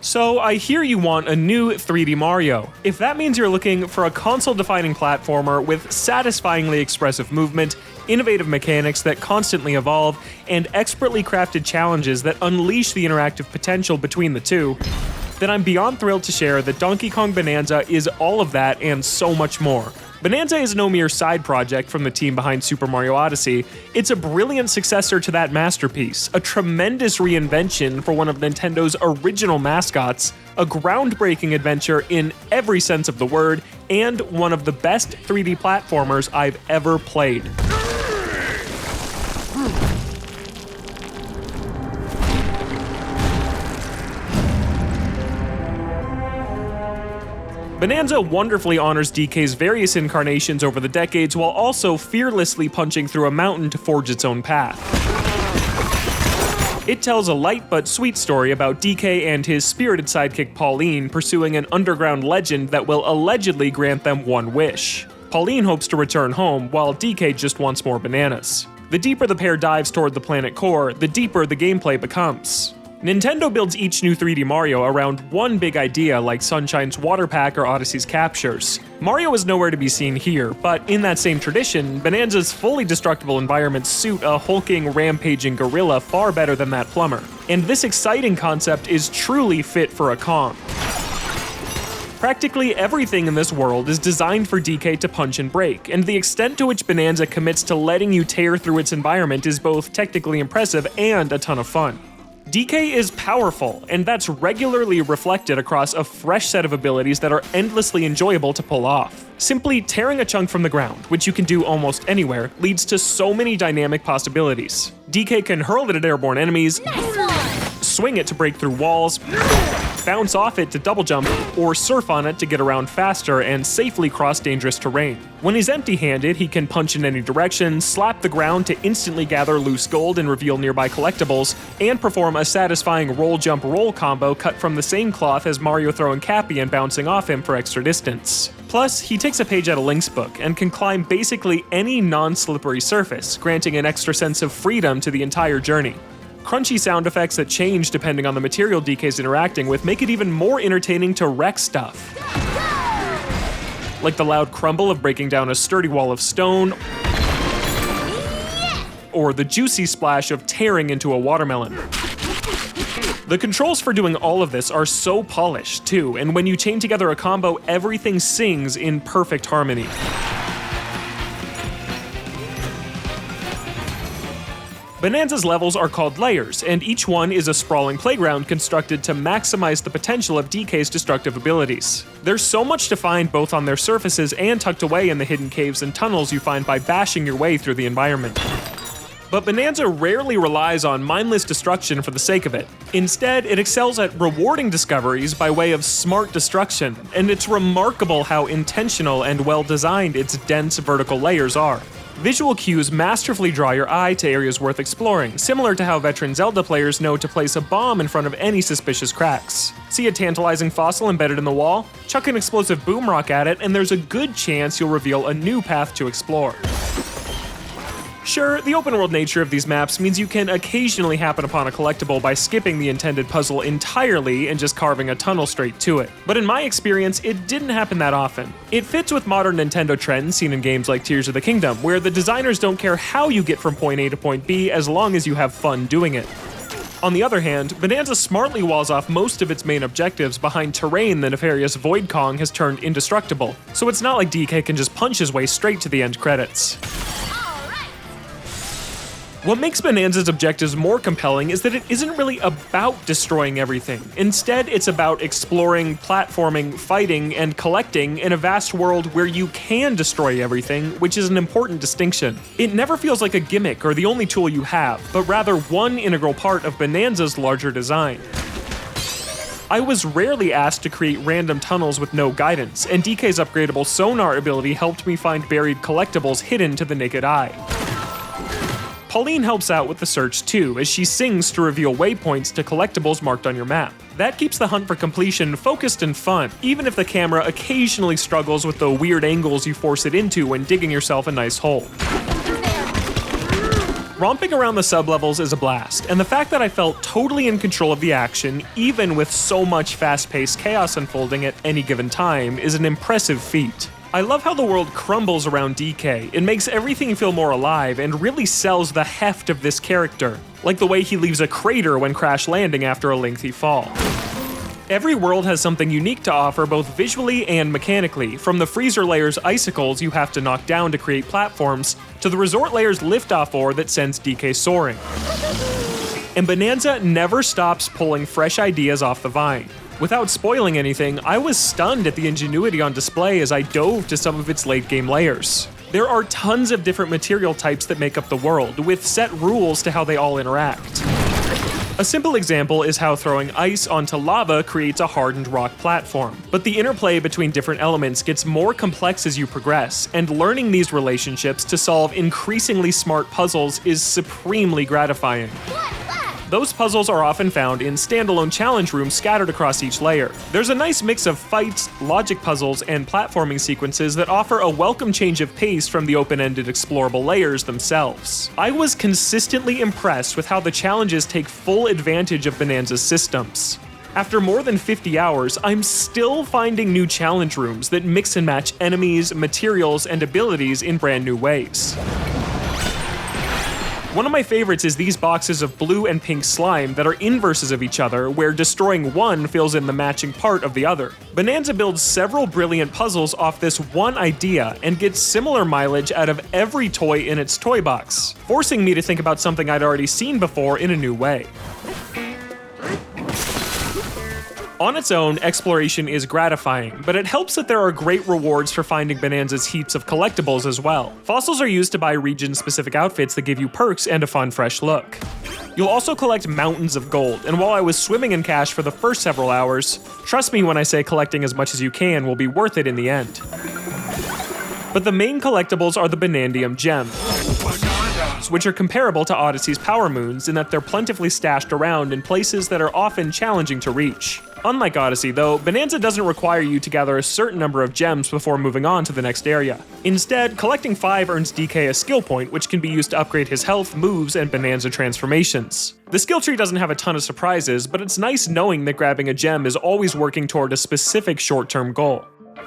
So I hear you want a new 3D Mario. If that means you're looking for a console-defining platformer with satisfyingly expressive movement, innovative mechanics that constantly evolve, and expertly crafted challenges that unleash the interactive potential between the two, then I'm beyond thrilled to share that Donkey Kong Bananza is all of that and so much more. Bananza is no mere side project from the team behind Super Mario Odyssey. It's a brilliant successor to that masterpiece, a tremendous reinvention for one of Nintendo's original mascots, a groundbreaking adventure in every sense of the word, and one of the best 3D platformers I've ever played. Bananza wonderfully honors DK's various incarnations over the decades while also fearlessly punching through a mountain to forge its own path. It tells a light but sweet story about DK and his spirited sidekick Pauline pursuing an underground legend that will allegedly grant them one wish. Pauline hopes to return home, while DK just wants more bananas. The deeper the pair dives toward the planet core, the deeper the gameplay becomes. Nintendo builds each new 3D Mario around one big idea like Sunshine's Water Pack or Odyssey's Captures. Mario is nowhere to be seen here, but in that same tradition, Bananza's fully destructible environments suit a hulking, rampaging gorilla far better than that plumber. And this exciting concept is truly fit for a Kong. Practically everything in this world is designed for DK to punch and break, and the extent to which Bananza commits to letting you tear through its environment is both technically impressive and a ton of fun. DK is powerful, and that's regularly reflected across a fresh set of abilities that are endlessly enjoyable to pull off. Simply tearing a chunk from the ground, which you can do almost anywhere, leads to so many dynamic possibilities. DK can hurl it at airborne enemies, swing it to break through walls, bounce off it to double jump, or surf on it to get around faster and safely cross dangerous terrain. When he's empty-handed, he can punch in any direction, slap the ground to instantly gather loose gold and reveal nearby collectibles, and perform a satisfying roll-jump-roll combo cut from the same cloth as Mario throwing Cappy and bouncing off him for extra distance. Plus, he takes a page out of Link's book and can climb basically any non-slippery surface, granting an extra sense of freedom to the entire journey. Crunchy sound effects that change depending on the material DK's interacting with make it even more entertaining to wreck stuff. Like the loud crumble of breaking down a sturdy wall of stone, or the juicy splash of tearing into a watermelon. The controls for doing all of this are so polished, too, and when you chain together a combo, everything sings in perfect harmony. Bananza's levels are called layers, and each one is a sprawling playground constructed to maximize the potential of DK's destructive abilities. There's so much to find both on their surfaces and tucked away in the hidden caves and tunnels you find by bashing your way through the environment. But Bananza rarely relies on mindless destruction for the sake of it. Instead, it excels at rewarding discoveries by way of smart destruction, and it's remarkable how intentional and well-designed its dense vertical layers are. Visual cues masterfully draw your eye to areas worth exploring, similar to how veteran Zelda players know to place a bomb in front of any suspicious cracks. See a tantalizing fossil embedded in the wall? Chuck an explosive boom rock at it, and there's a good chance you'll reveal a new path to explore. Sure, the open-world nature of these maps means you can occasionally happen upon a collectible by skipping the intended puzzle entirely and just carving a tunnel straight to it. But in my experience, it didn't happen that often. It fits with modern Nintendo trends seen in games like Tears of the Kingdom, where the designers don't care how you get from point A to point B as long as you have fun doing it. On the other hand, Bananza smartly walls off most of its main objectives behind terrain the nefarious Void Kong has turned indestructible, so it's not like DK can just punch his way straight to the end credits. What makes Bananza's objectives more compelling is that it isn't really about destroying everything. Instead, it's about exploring, platforming, fighting, and collecting in a vast world where you can destroy everything, which is an important distinction. It never feels like a gimmick or the only tool you have, but rather one integral part of Bananza's larger design. I was rarely asked to create random tunnels with no guidance, and DK's upgradable sonar ability helped me find buried collectibles hidden to the naked eye. Pauline helps out with the search too, as she sings to reveal waypoints to collectibles marked on your map. That keeps the hunt for completion focused and fun, even if the camera occasionally struggles with the weird angles you force it into when digging yourself a nice hole. Romping around the sublevels is a blast, and the fact that I felt totally in control of the action, even with so much fast-paced chaos unfolding at any given time, is an impressive feat. I love how the world crumbles around DK. It makes everything feel more alive and really sells the heft of this character, like the way he leaves a crater when crash landing after a lengthy fall. Every world has something unique to offer both visually and mechanically, from the freezer layer's icicles you have to knock down to create platforms, to the resort layer's liftoff ore that sends DK soaring. And Bananza never stops pulling fresh ideas off the vine. Without spoiling anything, I was stunned at the ingenuity on display as I dove to some of its late-game layers. There are tons of different material types that make up the world, with set rules to how they all interact. A simple example is how throwing ice onto lava creates a hardened rock platform. But the interplay between different elements gets more complex as you progress, and learning these relationships to solve increasingly smart puzzles is supremely gratifying. Those puzzles are often found in standalone challenge rooms scattered across each layer. There's a nice mix of fights, logic puzzles, and platforming sequences that offer a welcome change of pace from the open-ended explorable layers themselves. I was consistently impressed with how the challenges take full advantage of Bananza's systems. After more than 50 hours, I'm still finding new challenge rooms that mix and match enemies, materials, and abilities in brand new ways. One of my favorites is these boxes of blue and pink slime that are inverses of each other, where destroying one fills in the matching part of the other. Bananza builds several brilliant puzzles off this one idea and gets similar mileage out of every toy in its toy box, forcing me to think about something I'd already seen before in a new way. On its own, exploration is gratifying, but it helps that there are great rewards for finding Bananza's heaps of collectibles as well. Fossils are used to buy region-specific outfits that give you perks and a fun, fresh look. You'll also collect mountains of gold, and while I was swimming in cash for the first several hours, trust me when I say collecting as much as you can will be worth it in the end. But the main collectibles are the Banandium gems, which are comparable to Odyssey's power moons in that they're plentifully stashed around in places that are often challenging to reach. Unlike Odyssey, though, Bananza doesn't require you to gather a certain number of gems before moving on to the next area. Instead, collecting 5 earns DK a skill point, which can be used to upgrade his health, moves, and Bananza transformations. The skill tree doesn't have a ton of surprises, but it's nice knowing that grabbing a gem is always working toward a specific short-term goal.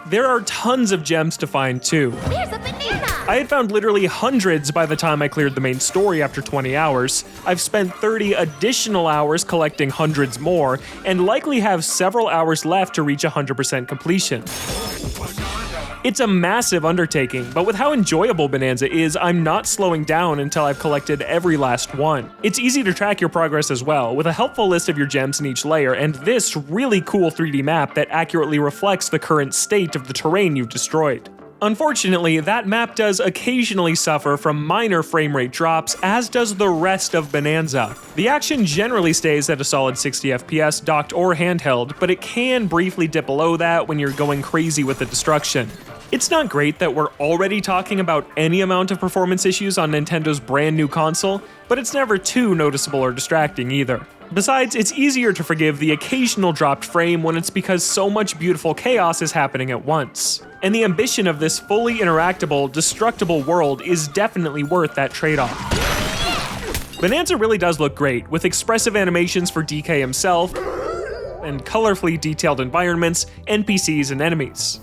There are tons of gems to find too. There's a banana! I had found literally hundreds by the time I cleared the main story after 20 hours. I've spent 30 additional hours collecting hundreds more, and likely have several hours left to reach 100% completion. It's a massive undertaking, but with how enjoyable Bananza is, I'm not slowing down until I've collected every last one. It's easy to track your progress as well, with a helpful list of your gems in each layer and this really cool 3D map that accurately reflects the current state of the terrain you've destroyed. Unfortunately, that map does occasionally suffer from minor frame rate drops, as does the rest of Bananza. The action generally stays at a solid 60 FPS docked or handheld, but it can briefly dip below that when you're going crazy with the destruction. It's not great that we're already talking about any amount of performance issues on Nintendo's brand new console, but it's never too noticeable or distracting either. Besides, it's easier to forgive the occasional dropped frame when it's because so much beautiful chaos is happening at once. And the ambition of this fully interactable, destructible world is definitely worth that trade-off. Bananza really does look great, with expressive animations for DK himself, and colorfully detailed environments, NPCs, and enemies.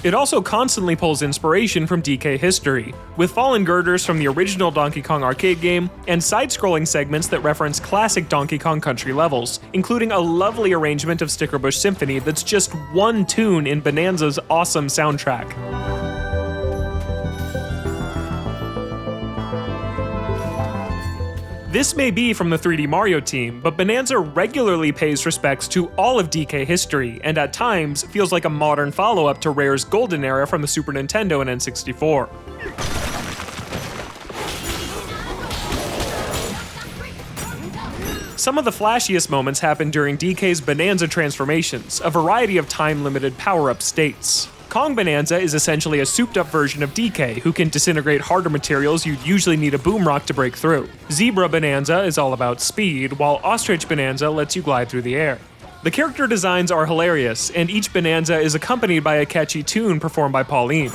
It also constantly pulls inspiration from DK history, with fallen girders from the original Donkey Kong arcade game, and side-scrolling segments that reference classic Donkey Kong Country levels, including a lovely arrangement of Stickerbush Symphony that's just one tune in Bananza's awesome soundtrack. This may be from the 3D Mario team, but Bananza regularly pays respects to all of DK history, and at times feels like a modern follow-up to Rare's golden era from the Super Nintendo and N64. Some of the flashiest moments happen during DK's Bananza transformations, a variety of time-limited power-up states. Kong Bananza is essentially a souped-up version of DK, who can disintegrate harder materials you'd usually need a boom rock to break through. Zebra Bananza is all about speed, while Ostrich Bananza lets you glide through the air. The character designs are hilarious, and each Bananza is accompanied by a catchy tune performed by Pauline.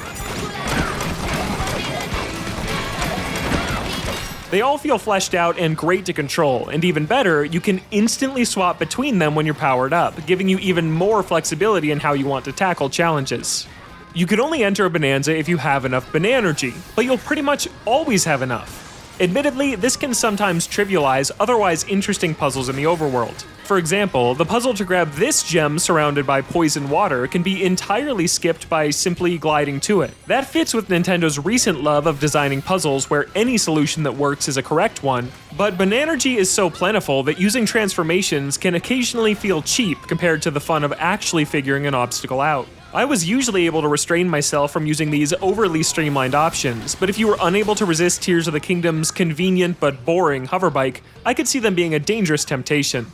They all feel fleshed out and great to control, and even better, you can instantly swap between them when you're powered up, giving you even more flexibility in how you want to tackle challenges. You can only enter a Bananza if you have enough Bananergy, but you'll pretty much always have enough. Admittedly, this can sometimes trivialize otherwise interesting puzzles in the overworld. For example, the puzzle to grab this gem surrounded by poison water can be entirely skipped by simply gliding to it. That fits with Nintendo's recent love of designing puzzles where any solution that works is a correct one, but Bananergy is so plentiful that using transformations can occasionally feel cheap compared to the fun of actually figuring an obstacle out. I was usually able to restrain myself from using these overly streamlined options, but if you were unable to resist Tears of the Kingdom's convenient but boring hoverbike, I could see them being a dangerous temptation.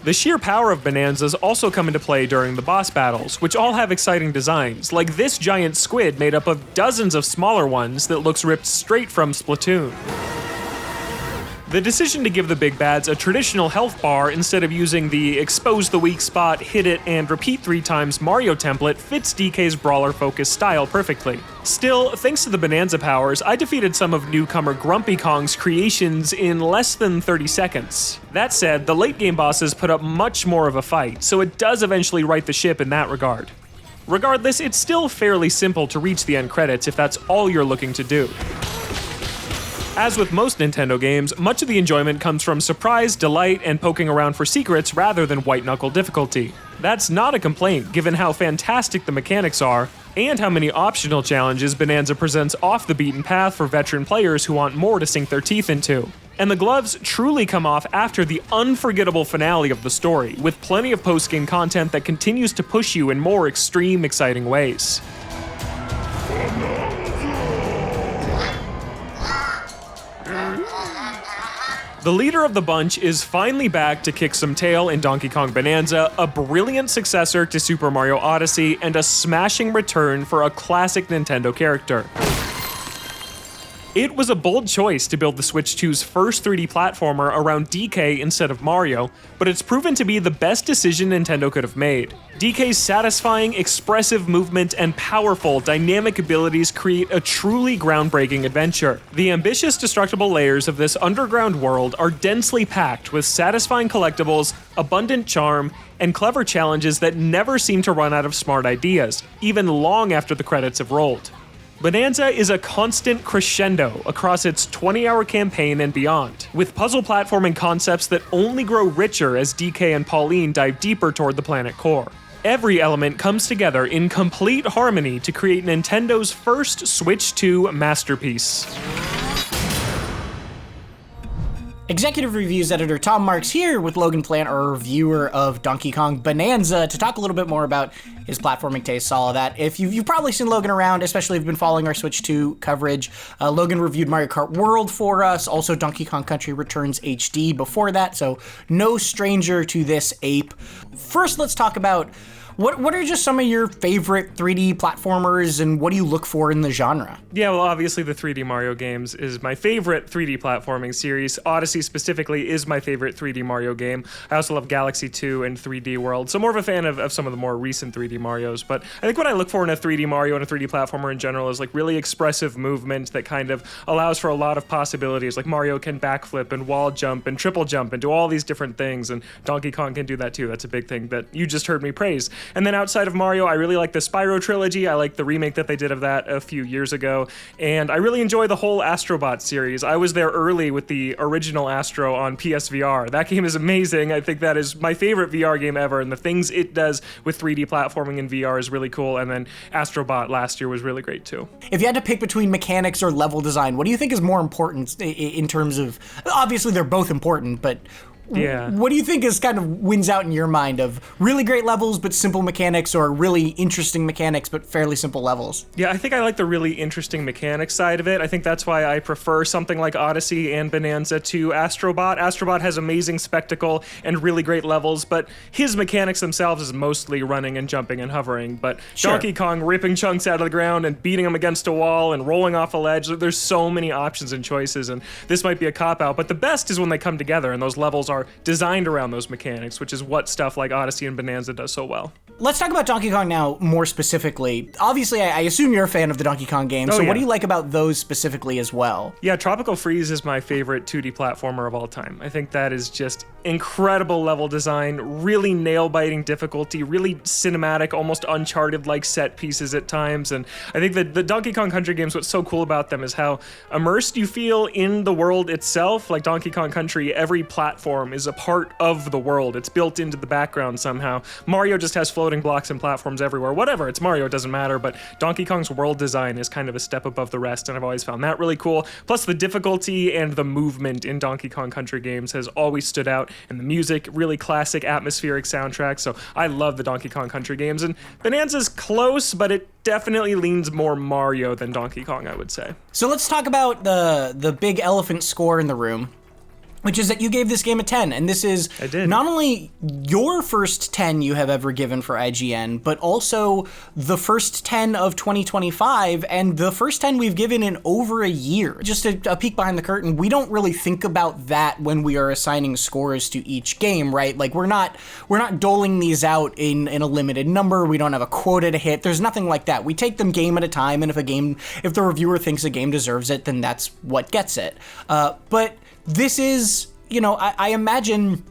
The sheer power of Bananzas also come into play during the boss battles, which all have exciting designs, like this giant squid made up of dozens of smaller ones that looks ripped straight from Splatoon. The decision to give the big bads a traditional health bar instead of using the expose the weak spot, hit it, and repeat 3 times Mario template fits DK's brawler-focused style perfectly. Still, thanks to the Bananza powers, I defeated some of newcomer Grumpy Kong's creations in less than 30 seconds. That said, the late-game bosses put up much more of a fight, so it does eventually right the ship in that regard. Regardless, it's still fairly simple to reach the end credits if that's all you're looking to do. As with most Nintendo games, much of the enjoyment comes from surprise, delight, and poking around for secrets rather than white-knuckle difficulty. That's not a complaint given how fantastic the mechanics are, and how many optional challenges Bananza presents off the beaten path for veteran players who want more to sink their teeth into. And the gloves truly come off after the unforgettable finale of the story, with plenty of post-game content that continues to push you in more extreme, exciting ways. The leader of the bunch is finally back to kick some tail in Donkey Kong Bananza, a brilliant successor to Super Mario Odyssey, and a smashing return for a classic Nintendo character. It was a bold choice to build the Switch 2's first 3D platformer around DK instead of Mario, but it's proven to be the best decision Nintendo could have made. DK's satisfying, expressive movement and powerful, dynamic abilities create a truly groundbreaking adventure. The ambitious, destructible layers of this underground world are densely packed with satisfying collectibles, abundant charm, and clever challenges that never seem to run out of smart ideas, even long after the credits have rolled. Bananza is a constant crescendo across its 20-hour campaign and beyond, with puzzle platforming concepts that only grow richer as DK and Pauline dive deeper toward the planet core. Every element comes together in complete harmony to create Nintendo's first Switch 2 masterpiece. Executive Reviews editor Tom Marks here with Logan Plant, our reviewer of Donkey Kong Bananza, to talk a little bit more about his platforming tastes, all of that. If you've probably seen Logan around, especially if you've been following our Switch 2 coverage. Logan reviewed Mario Kart World for us, also Donkey Kong Country Returns HD before that, so no stranger to this ape. First, let's talk about what are just some of your favorite 3D platformers, and what do you look for in the genre? Yeah, well, obviously the 3D Mario games is my favorite 3D platforming series. Odyssey specifically is my favorite 3D Mario game. I also love Galaxy 2 and 3D World, so more of a fan of some of the more recent 3D Marios. But I think what I look for in a 3D Mario and a 3D platformer in general is like really expressive movement that kind of allows for a lot of possibilities. Like Mario can backflip and wall jump and triple jump and do all these different things, and Donkey Kong can do that too. That's a big thing that you just heard me praise. And then outside of Mario, I really like the Spyro trilogy. I like the remake that they did of that a few years ago. And I really enjoy the whole Astrobot series. I was there early with the original Astro on PSVR. That game is amazing. I think that is my favorite VR game ever. And the things it does with 3D platforming in VR is really cool. And then Astrobot last year was really great too. If you had to pick between mechanics or level design, what do you think is more important in terms of, obviously they're both important, but yeah. What do you think is kind of wins out in your mind of really great levels but simple mechanics, or really interesting mechanics but fairly simple levels? Yeah, I think I like the really interesting mechanics side of it. I think that's why I prefer something like Odyssey and Bananza to Astrobot. Astrobot has amazing spectacle and really great levels, but his mechanics themselves is mostly running and jumping and hovering. But sure. Donkey Kong ripping chunks out of the ground and beating them against a wall and rolling off a ledge. There's so many options and choices, and this might be a cop-out, but the best is when they come together and those levels are are designed around those mechanics, which is what stuff like Odyssey and Bonanza does so well. Let's talk about Donkey Kong now more specifically. Obviously, I assume you're a fan of the Donkey Kong games, so what do you like about those specifically as well? Yeah, Tropical Freeze is my favorite 2D platformer of all time. I think that is just incredible level design, really nail-biting difficulty, really cinematic, almost Uncharted-like set pieces at times, and I think that the Donkey Kong Country games, what's so cool about them is how immersed you feel in the world itself. Like Donkey Kong Country, every platform is a part of the world. It's built into the background somehow. Mario just has floating blocks and platforms everywhere. Whatever, it's Mario, it doesn't matter, but Donkey Kong's world design is kind of a step above the rest, and I've always found that really cool. Plus, the difficulty and the movement in Donkey Kong Country games has always stood out, and the music, really classic atmospheric soundtrack, so I love the Donkey Kong Country games, and Bonanza's close, but it definitely leans more Mario than Donkey Kong, I would say. So let's talk about the big elephant score in the room, which is that you gave this game a 10, and this is not only your first 10 you have ever given for IGN, but also the first 10 of 2025, and the first 10 we've given in over a year. Just a peek behind the curtain, we don't really think about that when we are assigning scores to each game, right? Like, we're not doling these out in a limited number, we don't have a quota to hit, there's nothing like that. We take them game at a time, and if the reviewer thinks a game deserves it, then that's what gets it. But this is, I imagine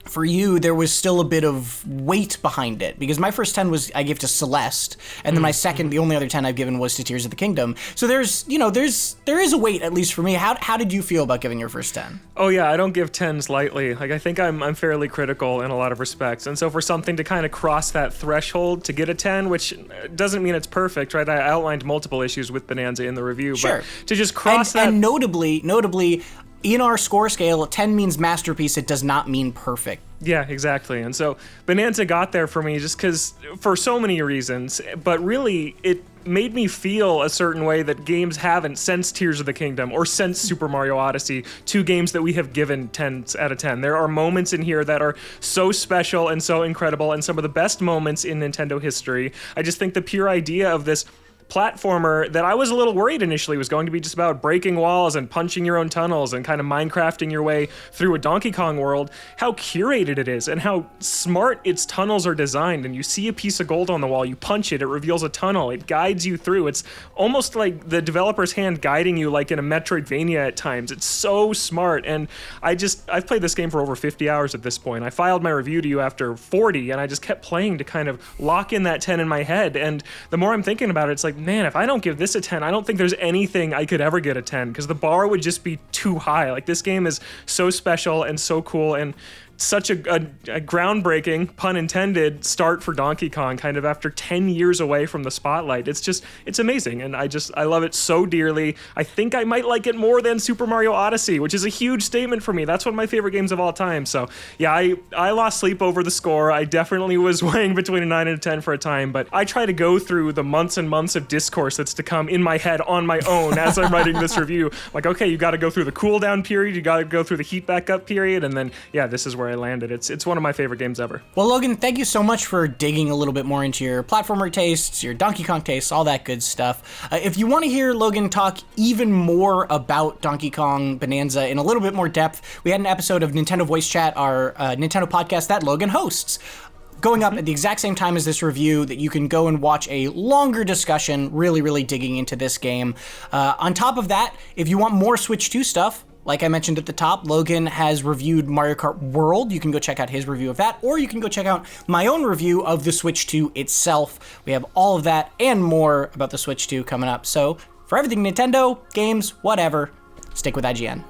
for you, there was still a bit of weight behind it, because my first 10 I gave to Celeste, and then my second, the only other 10 I've given was to Tears of the Kingdom. So there is a weight, at least for me. How did you feel about giving your first 10? Oh yeah, I don't give 10s lightly. Like, I think I'm fairly critical in a lot of respects, and so for something to kind of cross that threshold to get a 10, which doesn't mean it's perfect, right? I outlined multiple issues with Bonanza in the review, sure. But to just cross that... And notably, in our score scale, 10 means masterpiece, it does not mean perfect. Yeah, exactly. And so Bonanza got there for me just because, for so many reasons, but really it made me feel a certain way that games haven't since Tears of the Kingdom or since Super Mario Odyssey, two games that we have given 10s out of 10. There are moments in here that are so special and so incredible, and some of the best moments in Nintendo history. I just think the pure idea of this platformer that I was a little worried initially was going to be just about breaking walls and punching your own tunnels and kind of Minecrafting your way through a Donkey Kong world, how curated it is and how smart its tunnels are designed. And you see a piece of gold on the wall, you punch it, it reveals a tunnel, it guides you through. It's almost like the developer's hand guiding you like in a Metroidvania at times. It's so smart, and I've played this game for over 50 hours at this point. I filed my review to you after 40, and I just kept playing to kind of lock in that 10 in my head. And the more I'm thinking about it, it's like, man, if I don't give this a 10, I don't think there's anything I could ever get a 10, because the bar would just be too high. Like, this game is so special and so cool, and such a groundbreaking, pun intended, start for Donkey Kong, kind of after 10 years away from the spotlight. It's amazing, and I love it so dearly. I think I might like it more than Super Mario Odyssey, which is a huge statement for me. That's one of my favorite games of all time. So yeah, I lost sleep over the score. I definitely was weighing between a 9 and a 10 for a time, but I try to go through the months and months of discourse that's to come in my head on my own as I'm writing this review. Like, okay, you got to go through the cooldown period, you got to go through the heat back up period, and then yeah, this is where I landed. It's one of my favorite games ever. Well, Logan, thank you so much for digging a little bit more into your platformer tastes, your Donkey Kong tastes, all that good stuff. If you want to hear Logan talk even more about Donkey Kong Bananza in a little bit more depth, we had an episode of Nintendo Voice Chat, our Nintendo podcast that Logan hosts, going up at the exact same time as this review, that you can go and watch a longer discussion, really digging into this game. On top of that, if you want more Switch 2 stuff, like I mentioned at the top, Logan has reviewed Mario Kart World. You can go check out his review of that, or you can go check out my own review of the Switch 2 itself. We have all of that and more about the Switch 2 coming up. So for everything Nintendo, games, whatever, stick with IGN.